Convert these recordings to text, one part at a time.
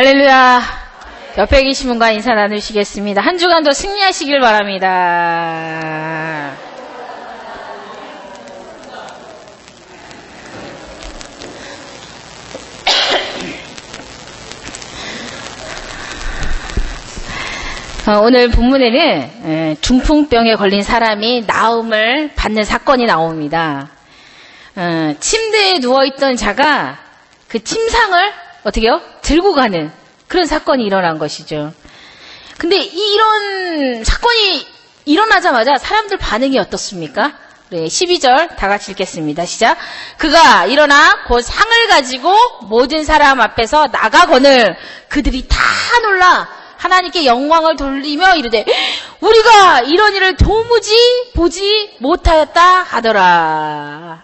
할렐루야. 옆에 계신 분과 인사 나누시겠습니다. 한 주간도 승리하시길 바랍니다. 오늘 본문에는 중풍병에 걸린 사람이 나음을 받는 사건이 나옵니다. 침대에 누워있던 자가 그 침상을 어떻게 해요? 들고 가는 그런 사건이 일어난 것이죠. 근데 이런 사건이 일어나자마자 사람들 반응이 어떻습니까? 네, 12절 다 같이 읽겠습니다. 시작. 그가 일어나 곧 상을 가지고 모든 사람 앞에서 나가거늘 그들이 다 놀라 하나님께 영광을 돌리며 이르되 우리가 이런 일을 도무지 보지 못하였다 하더라.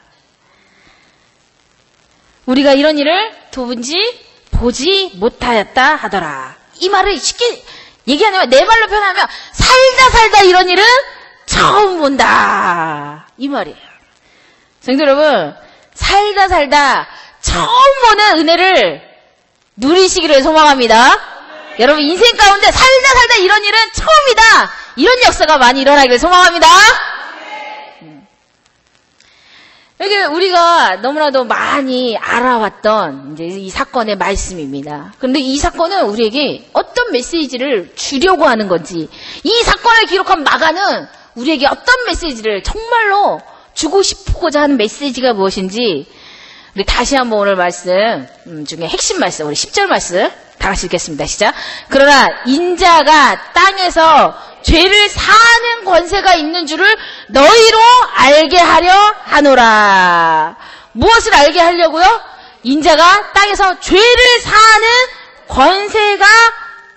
우리가 이런 일을 도무지 보지 못하였다 하더라. 이 말을 쉽게 얘기하면 내 말로 표현하면 살다 이런 일은 처음 본다. 이 말이에요. 성도 여러분, 살다 처음 보는 은혜를 누리시기를 소망합니다. 여러분 인생 가운데 살다 이런 일은 처음이다. 이런 역사가 많이 일어나기를 소망합니다. 여기 우리가 너무나도 많이 알아왔던 이제 이 사건의 말씀입니다. 그런데 이 사건은 우리에게 어떤 메시지를 주려고 하는 건지, 이 사건을 기록한 마가는 우리에게 어떤 메시지를 정말로 주고 싶고자 하는 메시지가 무엇인지 우리 다시 한번 오늘 말씀 중에 핵심 말씀, 우리 10절 말씀 다 같이 읽겠습니다. 시작. 그러나 인자가 땅에서 죄를 사하는 권세가 있는 줄을 너희로 알게 하려 하노라. 무엇을 알게 하려고요? 인자가 땅에서 죄를 사하는 권세가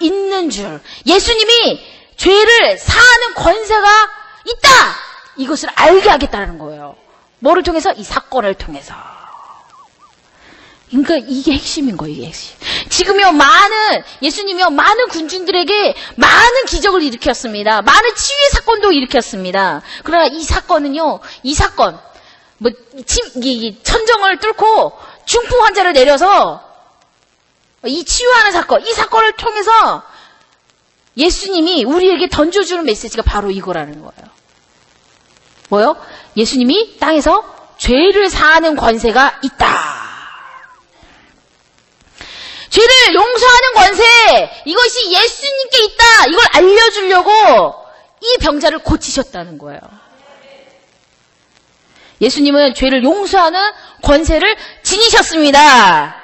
있는 줄. 예수님이 죄를 사하는 권세가 있다. 이것을 알게 하겠다는 거예요. 뭐를 통해서? 이 사건을 통해서. 그러니까 이게 핵심인 거예요, 이게 핵심. 지금요, 예수님이요, 많은 군중들에게 많은 기적을 일으켰습니다. 많은 치유의 사건도 일으켰습니다. 그러나 이 사건은요, 천정을 뚫고 중풍 환자를 내려서 이 치유하는 사건, 이 사건을 통해서 예수님이 우리에게 던져주는 메시지가 바로 이거라는 거예요. 뭐요? 예수님이 땅에서 죄를 사하는 권세가 있다. 죄를 용서하는 권세, 이것이 예수님께 있다. 이걸 알려주려고 이 병자를 고치셨다는 거예요. 예수님은 죄를 용서하는 권세를 지니셨습니다.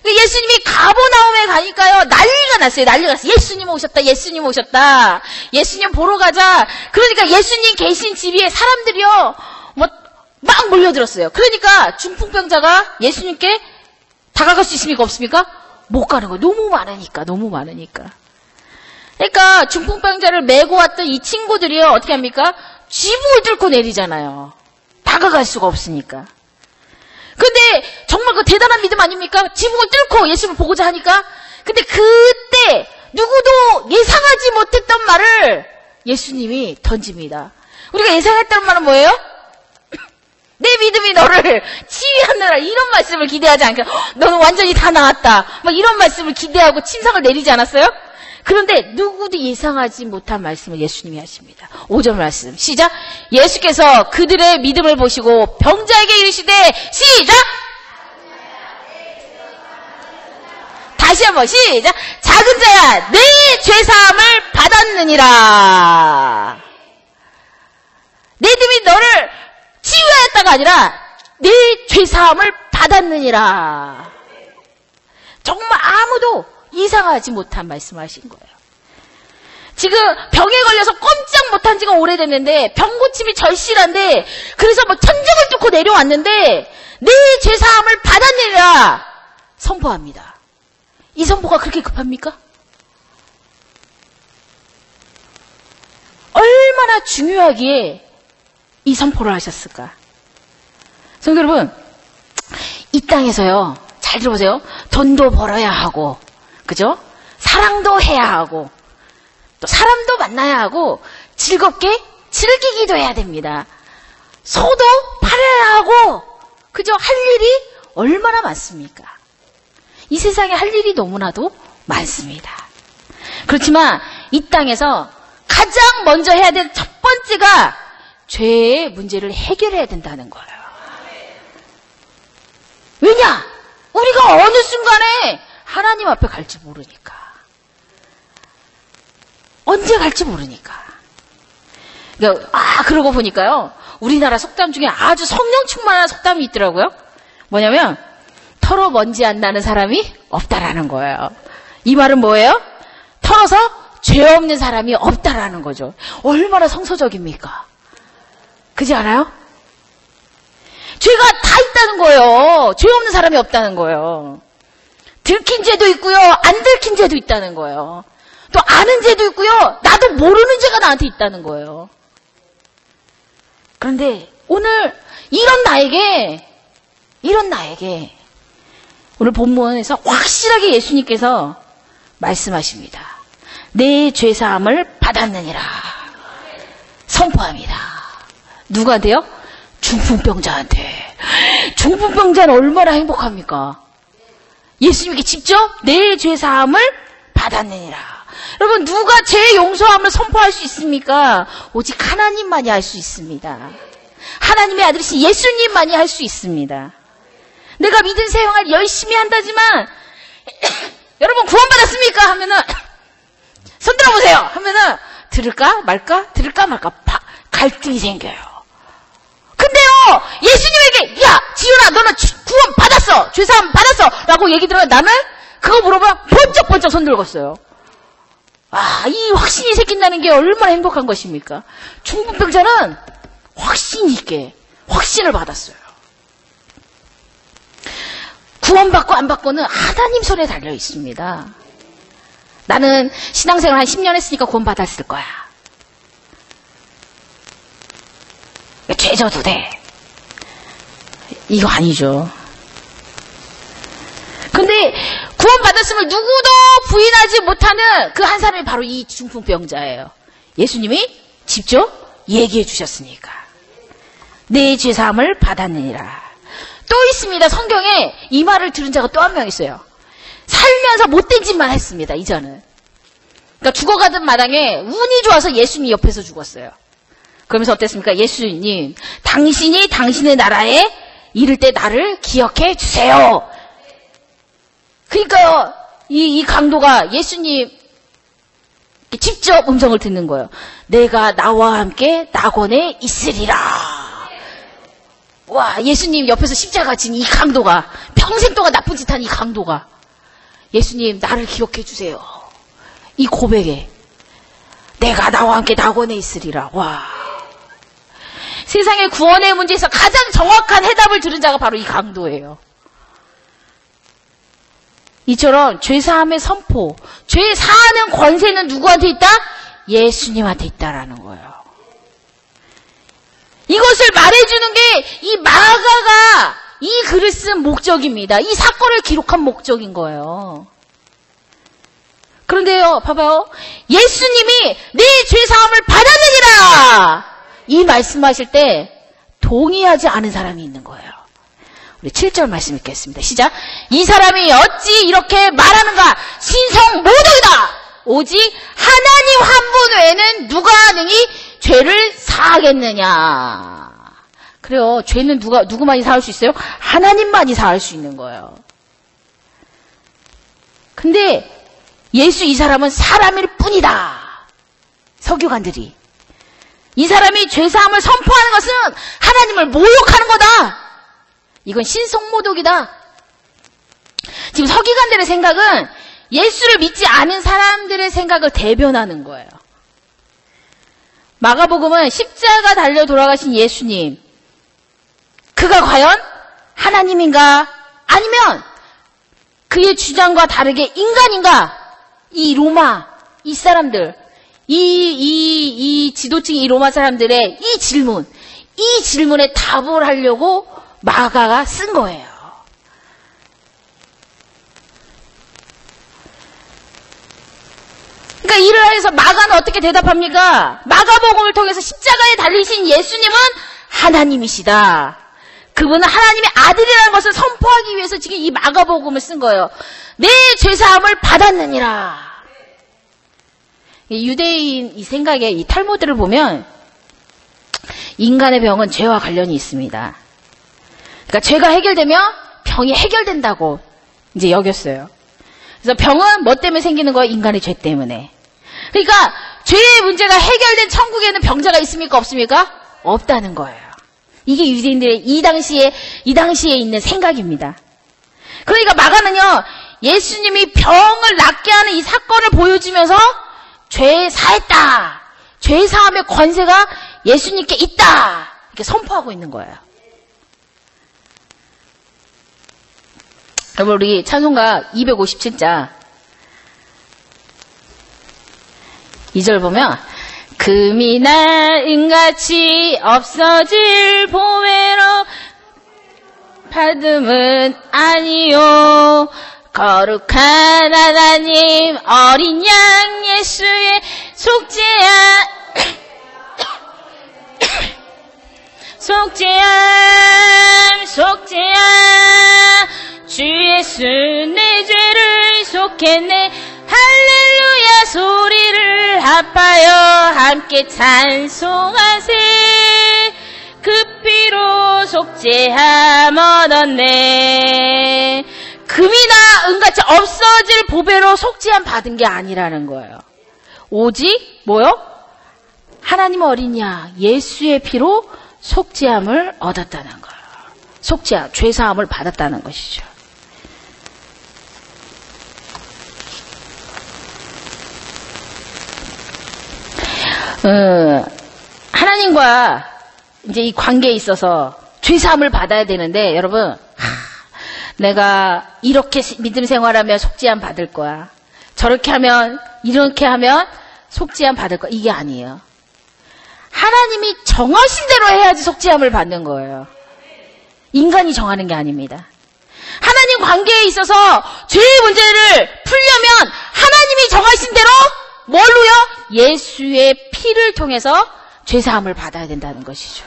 예수님이 가버나움에 가니까요, 난리가 났어요. 예수님 오셨다. 예수님 보러 가자. 그러니까 예수님 계신 집에 사람들이요, 막 몰려들었어요. 그러니까 중풍병자가 예수님께 다가갈 수 있습니까? 없습니까? 못 가는 거예요. 너무 많으니까. 그러니까 중풍병자를 메고 왔던 이 친구들이요, 어떻게 합니까? 지붕을 뚫고 내리잖아요. 다가갈 수가 없으니까. 근데 정말 그 대단한 믿음 아닙니까? 지붕을 뚫고 예수님을 보고자 하니까. 근데 그때 누구도 예상하지 못했던 말을 예수님이 던집니다. 우리가 예상했던 말은 뭐예요? 내 믿음이 너를 치유하느라, 이런 말씀을 기대하지 않게, 너는 완전히 다 나았다. 이런 말씀을 기대하고 침상을 내리지 않았어요? 그런데 누구도 예상하지 못한 말씀을 예수님이 하십니다. 5절 말씀 시작. 예수께서 그들의 믿음을 보시고 병자에게 이르시되, 시작. 다시 한번 시작. 작은 자야, 내 죄사함을 받았느니라. 내 믿음이 너를 치유하였다가 아니라 내 죄사함을 받았느니라. 정말 아무도 예상하지 못한 말씀을 하신 거예요. 지금 병에 걸려서 꼼짝 못한 지가 오래됐는데, 병 고침이 절실한데, 그래서 천정을 뚫고 내려왔는데 내 죄사함을 받았느니라 선포합니다. 이 선포가 그렇게 급합니까? 얼마나 중요하기에 이 선포를 하셨을까? 성도 여러분, 이 땅에서요, 잘 들어보세요. 돈도 벌어야 하고, 그죠? 사랑도 해야 하고, 또 사람도 만나야 하고, 즐겁게 즐기기도 해야 됩니다. 소도 팔아야 하고, 그죠? 할 일이 얼마나 많습니까? 이 세상에 할 일이 너무나도 많습니다. 그렇지만 이 땅에서 가장 먼저 해야 될 첫 번째가 죄의 문제를 해결해야 된다는 거예요. 왜냐? 우리가 어느 순간에 하나님 앞에 갈지 모르니까. 언제 갈지 모르니까. 그러고 보니까요. 우리나라 속담 중에 아주 성령 충만한 속담이 있더라고요. 뭐냐면 털어 먼지 안 나는 사람이 없다라는 거예요. 이 말은 뭐예요? 털어서 죄 없는 사람이 없다라는 거죠. 얼마나 성서적입니까? 그렇지 않아요? 죄가 다 있다는 거예요. 죄 없는 사람이 없다는 거예요. 들킨 죄도 있고요. 안 들킨 죄도 있다는 거예요. 또 아는 죄도 있고요. 나도 모르는 죄가 나한테 있다는 거예요. 그런데 오늘 이런 나에게 오늘 본문에서 확실하게 예수님께서 말씀하십니다. 내 죄사함을 받았느니라 선포합니다. 누구한테요? 중풍병자한테. 중풍병자는 얼마나 행복합니까? 예수님께 직접 내 죄사함을 받았느니라. 여러분, 누가 죄 용서함을 선포할 수 있습니까? 오직 하나님만이 할 수 있습니다. 하나님의 아들이신 예수님만이 할 수 있습니다. 내가 믿은 생활 열심히 한다지만 여러분 구원받았습니까? 하면은 손 들어보세요. 하면은 들을까 말까 갈등이 생겨요. 근데요, 예수님에게 야 지훈아 너는 구원 받았어, 죄사함 받았어 라고 얘기 들으면 나는 그거 물어보면 번쩍번쩍 손 들었어요. 이 확신이 생긴다는 게 얼마나 행복한 것입니까? 중풍병자는 확신 있게 확신을 받았어요. 구원받고 안 받고는 하나님 손에 달려 있습니다. 나는 신앙생활 한 10년 했으니까 구원받았을 거야. 죄 져도 돼. 이거 아니죠. 근데 구원받았음을 누구도 부인하지 못하는 그 한 사람이 바로 이 중풍병자예요. 예수님이 직접 얘기해 주셨으니까. 내 죄사함을 받았느니라. 또 있습니다. 성경에 이 말을 들은 자가 또 한 명 있어요. 살면서 못된 짓만 했습니다. 이전은. 그러니까 죽어가던 마당에 운이 좋아서 예수님 옆에서 죽었어요. 그러면서 어땠습니까? 예수님, 당신이 당신의 나라에 이를 때 나를 기억해 주세요. 그러니까요, 이 강도가 예수님 직접 음성을 듣는 거예요. 내가 나와 함께 낙원에 있으리라. 와, 예수님 옆에서 십자가 진 이 강도가, 평생 동안 나쁜 짓 한 이 강도가, 예수님 나를 기억해 주세요. 이 고백에 내가 나와 함께 낙원에 있으리라. 와, 세상의 구원의 문제에서 가장 정확한 해답을 들은 자가 바로 이 강도예요. 이처럼 죄사함의 선포, 죄 사하는 권세는 누구한테 있다? 예수님한테 있다라는 거예요. 이것을 말해주는 게 이 마가가 이 글을 쓴 목적입니다. 이 사건을 기록한 목적인 거예요. 그런데요, 봐봐요. 예수님이 내 죄사함을 받았느니라 이 말씀하실 때 동의하지 않은 사람이 있는 거예요. 우리 7절 말씀 읽겠습니다. 시작. 이 사람이 어찌 이렇게 말하는가? 신성모독이다. 오직 하나님 한 분 외에는 누가 능히 죄를 사하겠느냐. 그래요. 죄는 누구만이 사할 수 있어요? 하나님만이 사할 수 있는 거예요. 근데 예수 이 사람은 사람일 뿐이다. 서기관들이. 이 사람이 죄사함을 선포하는 것은 하나님을 모욕하는 거다. 이건 신성모독이다. 지금 서기관들의 생각은 예수를 믿지 않은 사람들의 생각을 대변하는 거예요. 마가복음은 십자가 달려 돌아가신 예수님, 그가 과연 하나님인가? 아니면 그의 주장과 다르게 인간인가? 이 로마, 이 사람들, 이 지도층, 이 로마 사람들의 이 질문에 답을 하려고 마가가 쓴 거예요. 그러니까 이를 해서 마가는 어떻게 대답합니까? 마가복음을 통해서 십자가에 달리신 예수님은 하나님이시다. 그분은 하나님의 아들이라는 것을 선포하기 위해서 지금 이 마가복음을 쓴 거예요. 내 죄사함을 받았느니라. 유대인 이 생각에 이 탈무드를 보면 인간의 병은 죄와 관련이 있습니다. 그러니까 죄가 해결되면 병이 해결된다고 이제 여겼어요. 그래서 병은 뭐 때문에 생기는 거예요? 인간의 죄 때문에. 그러니까 죄의 문제가 해결된 천국에는 병자가 있습니까? 없습니까? 없다는 거예요. 이게 유대인들의 이 당시에 있는 생각입니다. 그러니까 마가는요, 예수님이 병을 낫게 하는 이 사건을 보여주면서 죄 사했다. 죄 사함의 권세가 예수님께 있다. 이렇게 선포하고 있는 거예요. 여러분, 우리 찬송가 257자 2절 보면 금이나 은같이 없어질 보배로 받음은 아니요 거룩한 하나님 어린 양 예수의 속죄함 주 예수 내 죄를 속했네 할렐루야 소리를 합하여 함께 찬송하세 그 피로 속죄함 얻었네. 금이나 은같이 없어질 보배로 속죄함 받은 게 아니라는 거예요. 오직 뭐요? 하나님 어린 양 예수의 피로 속죄함을 얻었다는 거예요. 속죄함, 죄사함을 받았다는 것이죠. 하나님과 이제 이 관계에 있어서 죄사함을 받아야 되는데 여러분 내가 이렇게 믿음 생활하면 속죄함 받을 거야. 저렇게 하면 이렇게 하면 속죄함 받을 거야. 이게 아니에요. 하나님이 정하신 대로 해야지 속죄함을 받는 거예요. 인간이 정하는 게 아닙니다. 하나님 관계에 있어서 죄의 문제를 풀려면 하나님이 정하신 대로 뭘로요? 예수의 피를 통해서 죄사함을 받아야 된다는 것이죠.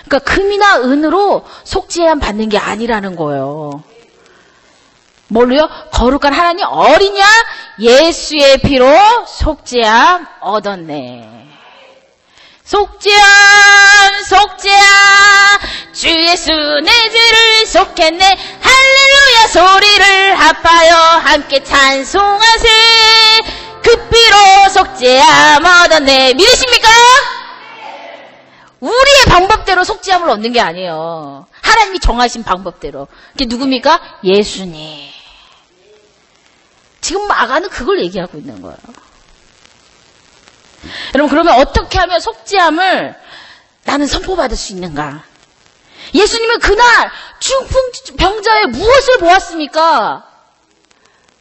그러니까 금이나 은으로 속죄함 받는 게 아니라는 거예요. 뭘로요? 거룩한 하나님 어린 양 예수의 피로 속죄함 얻었네. 속죄함 주 예수 내 죄를 속했네 할렐루야 소리를 합하여 함께 찬송하세 그 피로 속죄함 얻었네. 믿으십니까? 우리의 방법대로 속죄함을 얻는 게 아니에요. 하나님이 정하신 방법대로. 그게 누굽니까? 예수님. 지금 마가는 그걸 얘기하고 있는 거예요. 여러분 그러면 어떻게 하면 속죄함을 나는 선포받을 수 있는가? 예수님은 그날 중풍병자의 무엇을 보았습니까?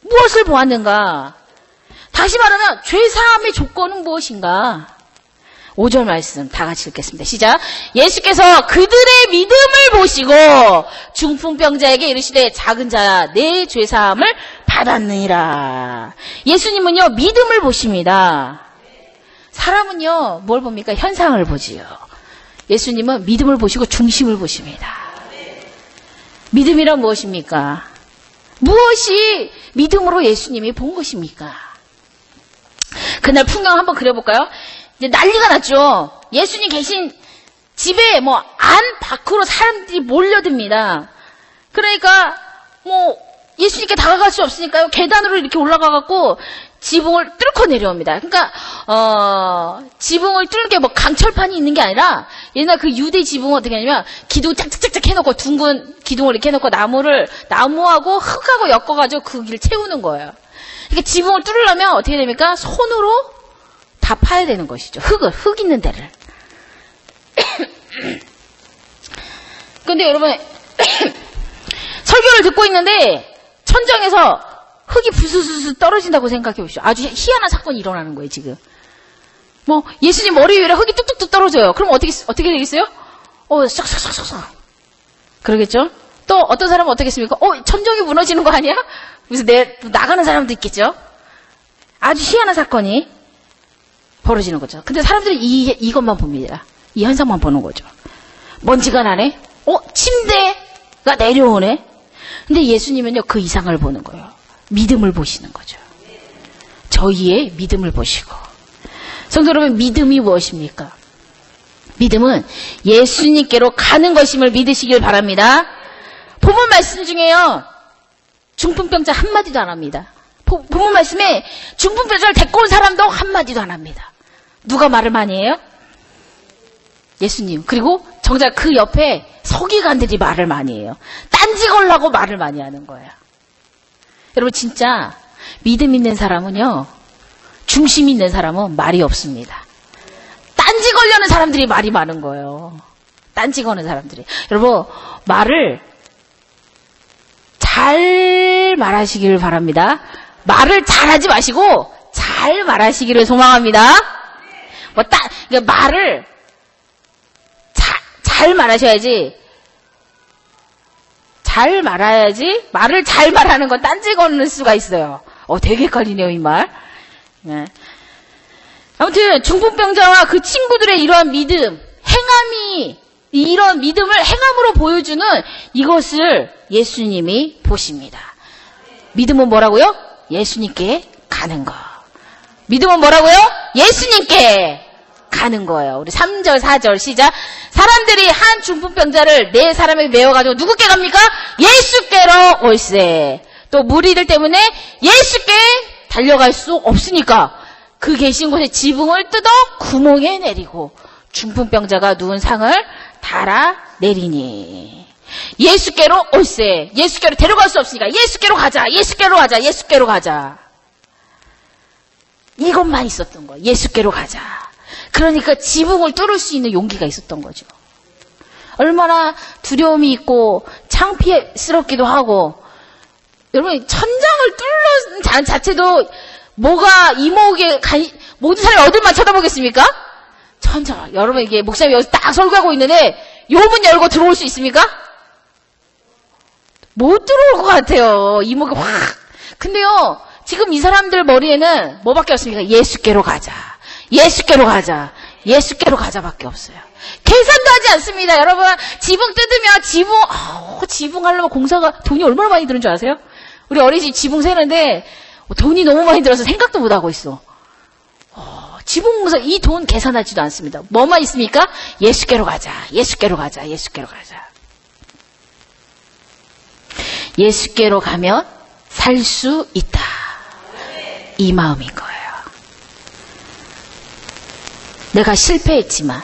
무엇을 보았는가? 다시 말하면 죄사함의 조건은 무엇인가? 5절 말씀 다 같이 읽겠습니다. 시작. 예수께서 그들의 믿음을 보시고 중풍병자에게 이르시되 작은 자야 내 죄사함을 받았느니라. 예수님은요 믿음을 보십니다. 사람은요 뭘 봅니까? 현상을 보지요. 예수님은 믿음을 보시고 중심을 보십니다. 믿음이란 무엇입니까? 무엇이 믿음으로 예수님이 본 것입니까? 그날 풍경 한번 그려볼까요? 이제 난리가 났죠. 예수님 계신 집에 안 밖으로 사람들이 몰려듭니다. 그러니까 예수님께 다가갈 수 없으니까요. 계단으로 이렇게 올라가갖고 지붕을 뚫고 내려옵니다. 그러니까 지붕을 뚫게 강철판이 있는 게 아니라 옛날 그 유대 지붕은 어떻게 하냐면 기둥 짝짝짝짝 해놓고 둥근 기둥을 이렇게 해놓고 나무하고 흙하고 엮어가지고 그 길을 채우는 거예요. 그러니까 지붕을 뚫으려면 어떻게 됩니까? 손으로 다 파야 되는 것이죠. 흙 있는 데를. 근데 여러분 설교를 듣고 있는데 천정에서 흙이 부스스스 떨어진다고 생각해 보십시오. 아주 희한한 사건이 일어나는 거예요, 지금. 예수님 머리 위에 흙이 뚝뚝뚝 떨어져요. 그럼 어떻게 되겠어요? 싹싹싹싹. 그러겠죠? 또 어떤 사람은 어떻게 했습니까? 천정이 무너지는 거 아니야? 그래서 나가는 사람도 있겠죠? 아주 희한한 사건이 벌어지는 거죠. 근데 사람들이 이것만 봅니다. 이 현상만 보는 거죠. 먼지가 나네? 침대가 내려오네? 근데 예수님은요, 그 이상을 보는 거예요. 믿음을 보시는 거죠. 저희의 믿음을 보시고. 성도 여러분, 믿음이 무엇입니까? 믿음은 예수님께로 가는 것임을 믿으시길 바랍니다. 본문 말씀 중에요, 중풍병자 한마디도 안 합니다. 본문 말씀에 중풍병자를 데리고 온 사람도 한마디도 안 합니다. 누가 말을 많이 해요? 예수님. 그리고 정작 그 옆에 서기관들이 말을 많이 해요. 딴지 걸라고 말을 많이 하는 거예요. 여러분, 진짜 믿음 있는 사람은요, 중심 있는 사람은 말이 없습니다. 딴지 걸려는 사람들이 말이 많은 거예요. 딴지 거는 사람들이. 여러분, 말을 잘 말하시길 바랍니다. 말을 잘하지 마시고 잘 말하시기를 소망합니다. 그러니까 말을 잘 말하셔야지. 잘 말해야지. 말을 잘 말하는 건 딴지 거는 수가 있어요. 되게 헷갈리네요, 이 말. 네. 아무튼 중풍병자와 그 친구들의 이러한 믿음, 행함이 이런 믿음을 행함으로 보여주는 이것을 예수님이 보십니다. 믿음은 뭐라고요? 예수님께 가는 거. 믿음은 뭐라고요? 예수님께 가는 거예요. 우리 3절, 4절 시작. 사람들이 한 중풍병자를 네 사람에게 메워가지고 누구께 갑니까? 예수께로 올세. 또 무리들 때문에 예수께 달려갈 수 없으니까 그 계신 곳에 지붕을 뜯어 구멍에 내리고 중풍병자가 누운 상을 달아 내리니 예수께로 올세. 예수께로 데려갈 수 없으니까 예수께로 가자. 예수께로 가자. 예수께로 가자. 이것만 있었던 거예요. 예수께로 가자. 그러니까 지붕을 뚫을 수 있는 용기가 있었던 거죠. 얼마나 두려움이 있고 창피스럽기도 하고. 여러분, 천장을 뚫는 자체도 뭐가 이목에 모든 사람이 어딜만 쳐다보겠습니까? 천장. 여러분, 이게 목사님이 여기서 딱 설교하고 있는데 요 문 열고 들어올 수 있습니까? 못 들어올 것 같아요. 이목이 확. 근데요, 지금 이 사람들 머리에는 뭐밖에 없습니까? 예수께로 가자. 예수께로 가자. 예수께로 가자밖에 없어요. 계산도 하지 않습니다. 여러분, 지붕 뜯으면 지붕 하려면 공사가 돈이 얼마나 많이 드는 줄 아세요? 우리 어린이집 지붕 세는데 돈이 너무 많이 들어서 생각도 못 하고 있어. 지붕 공사 이 돈 계산하지도 않습니다. 뭐만 있습니까? 예수께로 가자. 예수께로 가자. 예수께로 가자. 예수께로 가면 살 수 있다. 이 마음인 거예요. 내가 실패했지만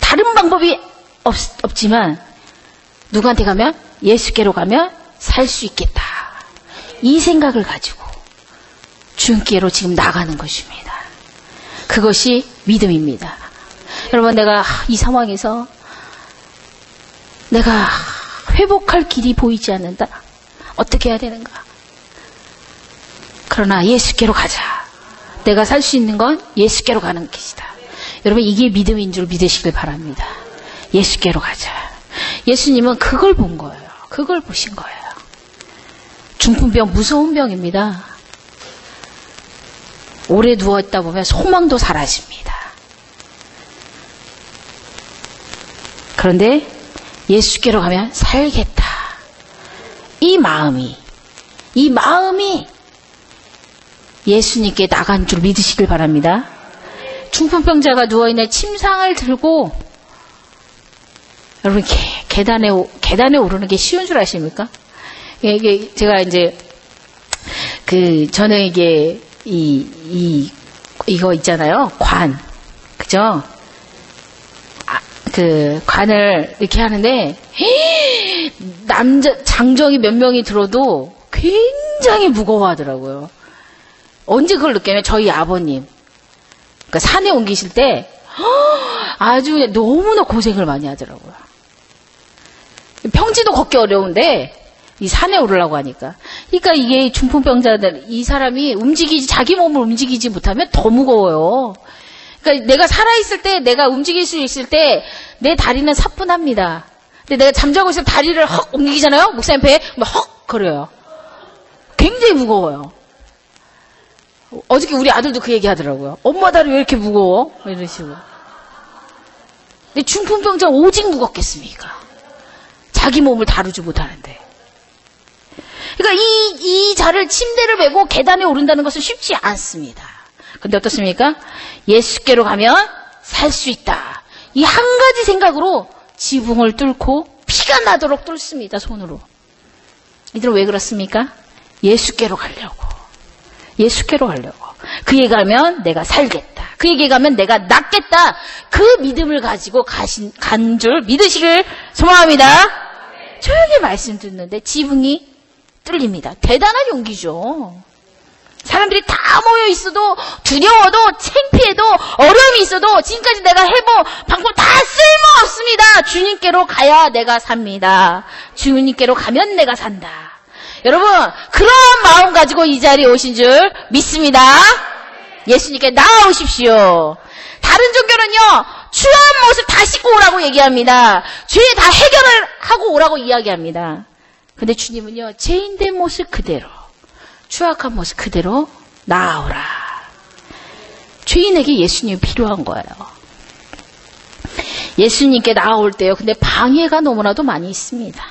다른 방법이 없지만 누구한테 가면? 예수께로 가면 살 수 있겠다. 이 생각을 가지고 주님께로 지금 나가는 것입니다. 그것이 믿음입니다. 여러분, 내가 이 상황에서 내가 회복할 길이 보이지 않는다. 어떻게 해야 되는가? 그러나 예수께로 가자. 내가 살 수 있는 건 예수께로 가는 것이다. 여러분, 이게 믿음인 줄 믿으시길 바랍니다. 예수께로 가자. 예수님은 그걸 본 거예요. 그걸 보신 거예요. 중풍병 무서운 병입니다. 오래 누워있다 보면 소망도 사라집니다. 그런데 예수께로 가면 살겠다. 이 마음이 예수님께 나간 줄 믿으시길 바랍니다. 중풍병자가 누워있는 침상을 들고 여러분 계단에 오르는 게 쉬운 줄 아십니까? 이게 제가 이제 저는 이게 이거 있잖아요. 관. 그죠? 관을 이렇게 하는데 장정이 몇 명이 들어도 굉장히 무거워하더라고요. 언제 그걸 느꼈냐면 저희 아버님 그러니까 산에 옮기실 때 아주 너무나 고생을 많이 하더라고요. 평지도 걷기 어려운데 이 산에 오르려고 하니까. 그러니까 이게 중풍병자들 이 사람이 자기 몸을 움직이지 못하면 더 무거워요. 그러니까 내가 살아있을 때 내가 움직일 수 있을 때 내 다리는 사뿐합니다. 근데 내가 잠자고 있으면 다리를 헉 옮기잖아요. 목사님 배에 헉 거려요. 굉장히 무거워요. 어저께 우리 아들도 그 얘기 하더라고요. 엄마 다리 왜 이렇게 무거워? 이런 식으로. 근데 중풍병자 오직 무겁겠습니까? 자기 몸을 다루지 못하는데. 그러니까 이 자를 침대를 메고 계단에 오른다는 것은 쉽지 않습니다. 근데 어떻습니까? 예수께로 가면 살 수 있다. 이 한 가지 생각으로 지붕을 뚫고 피가 나도록 뚫습니다. 손으로. 이들은 왜 그렇습니까? 예수께로 가려고. 예수께로 가려고. 그에 가면 내가 살겠다. 그에게 가면 내가 낫겠다. 그 믿음을 가지고 간 줄 믿으시길 소망합니다. 조용히 말씀 듣는데 지붕이 뚫립니다. 대단한 용기죠. 사람들이 다 모여 있어도 두려워도 창피해도 어려움이 있어도 지금까지 내가 해본 방법 다 쓸모없습니다. 주님께로 가야 내가 삽니다. 주님께로 가면 내가 산다. 여러분 그런 마음 가지고 이 자리에 오신 줄 믿습니다. 예수님께 나아오십시오. 다른 종교는요 추한 모습 다 씻고 오라고 얘기합니다. 죄 다 해결을 하고 오라고 이야기합니다. 근데 주님은요 죄인된 모습 그대로 추악한 모습 그대로 나아오라. 죄인에게 예수님이 필요한 거예요. 예수님께 나아올 때요. 근데 방해가 너무나도 많이 있습니다.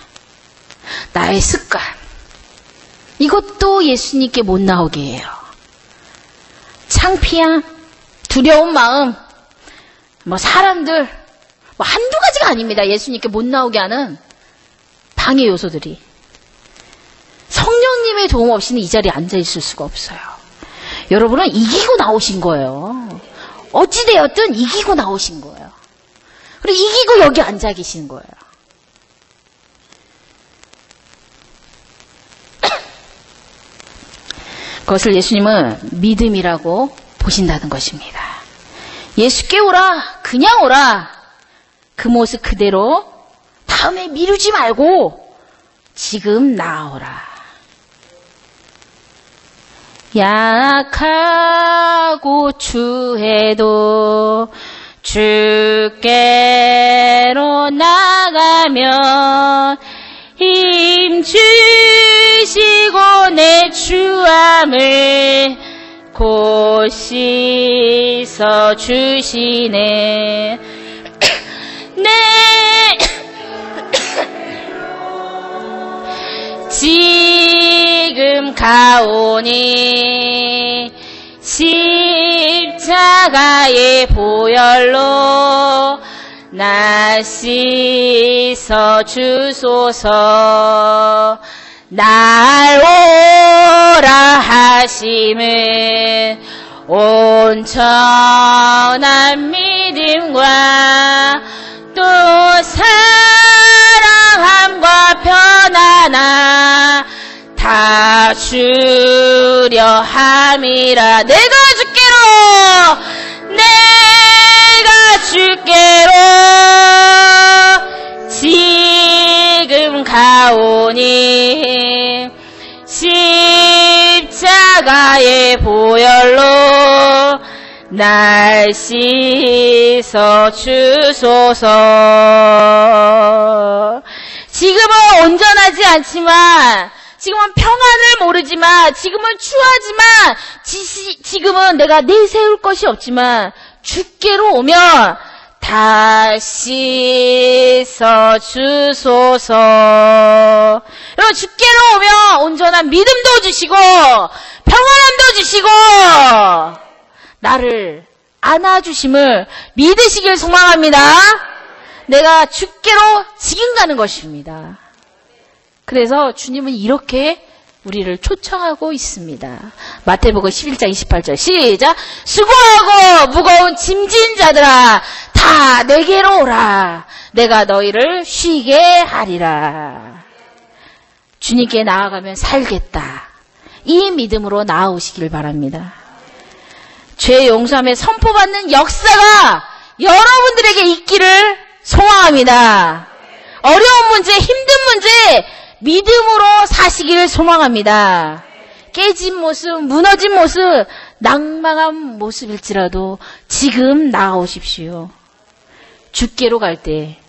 나의 습관. 이것도 예수님께 못 나오게 해요. 창피함, 두려운 마음, 사람들, 한두 가지가 아닙니다. 예수님께 못 나오게 하는 방해 요소들이. 성령님의 도움 없이는 이 자리에 앉아있을 수가 없어요. 여러분은 이기고 나오신 거예요. 어찌되었든 이기고 나오신 거예요. 그리고 이기고 여기 앉아 계신 거예요. 그것을 예수님은 믿음이라고 보신다는 것입니다. 예수께 오라, 그냥 오라. 그 모습 그대로 다음에 미루지 말고 지금 나아오라. 약하고 추해도 주께로 나가면 힘 주시고 내 추함을 곧 씻어 주시네. 내 지금 가오니 십자가의 보혈로 나 씻어 주소서. 날 오라 하심은 온전한 믿음과 또 사랑함과 편안함 다 주려 함이라. 내가 주께로 지금 가오니 십자가의 보혈로 날 씻어 주소서. 지금은 온전하지 않지만, 지금은 평안을 모르지만, 지금은 추하지만, 지금은 내가 내세울 것이 없지만 주께로 오면 다 씻어 주소서. 여러분, 주께로 오면 온전한 믿음도 주시고 평안함도 주시고 나를 안아주심을 믿으시길 소망합니다. 내가 주께로 지금 가는 것입니다. 그래서 주님은 이렇게 우리를 초청하고 있습니다. 마태복음 11장 28절 시작. 수고하고 무거운 짐진 자들아 다 내게로 오라. 내가 너희를 쉬게 하리라. 주님께 나아가면 살겠다. 이 믿음으로 나아오시길 바랍니다. 죄 용서함에 선포받는 역사가 여러분들에게 있기를 소망합니다. 어려운 문제, 힘든 문제 믿음으로 사시기를 소망합니다. 깨진 모습, 무너진 모습, 낭망한 모습일지라도 지금 나아오십시오. 주께로 갈 때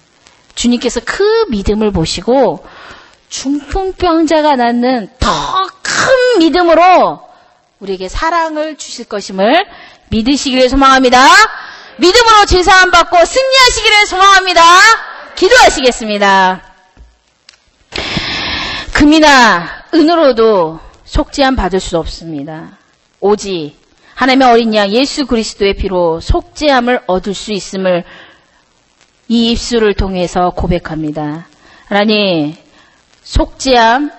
주님께서 그 믿음을 보시고 중풍병자가 낳는 더 큰 믿음으로 우리에게 사랑을 주실 것임을 믿으시기를 소망합니다. 믿음으로 죄사함 받고 승리하시기를 소망합니다. 기도하시겠습니다. 금이나 은으로도 속죄함 받을 수 없습니다. 오직 하나님의 어린 양 예수 그리스도의 피로 속죄함을 얻을 수 있음을 이 입술을 통해서 고백합니다. 하나님, 속죄함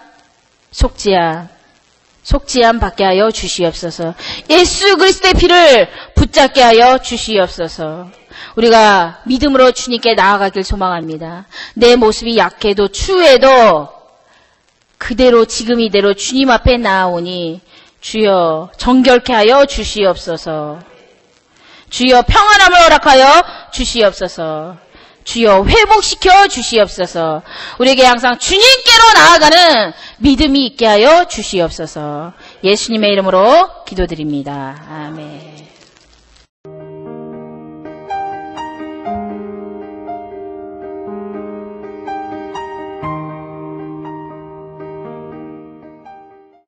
받게 하여 주시옵소서. 예수 그리스도의 피를 붙잡게 하여 주시옵소서. 우리가 믿음으로 주님께 나아가길 소망합니다. 내 모습이 약해도 추해도 그대로 지금 이대로 주님 앞에 나아오니 주여 정결케 하여 주시옵소서. 주여 평안함을 허락하여 주시옵소서. 주여 회복시켜 주시옵소서. 우리에게 항상 주님께로 나아가는 믿음이 있게 하여 주시옵소서. 예수님의 이름으로 기도드립니다. 아멘.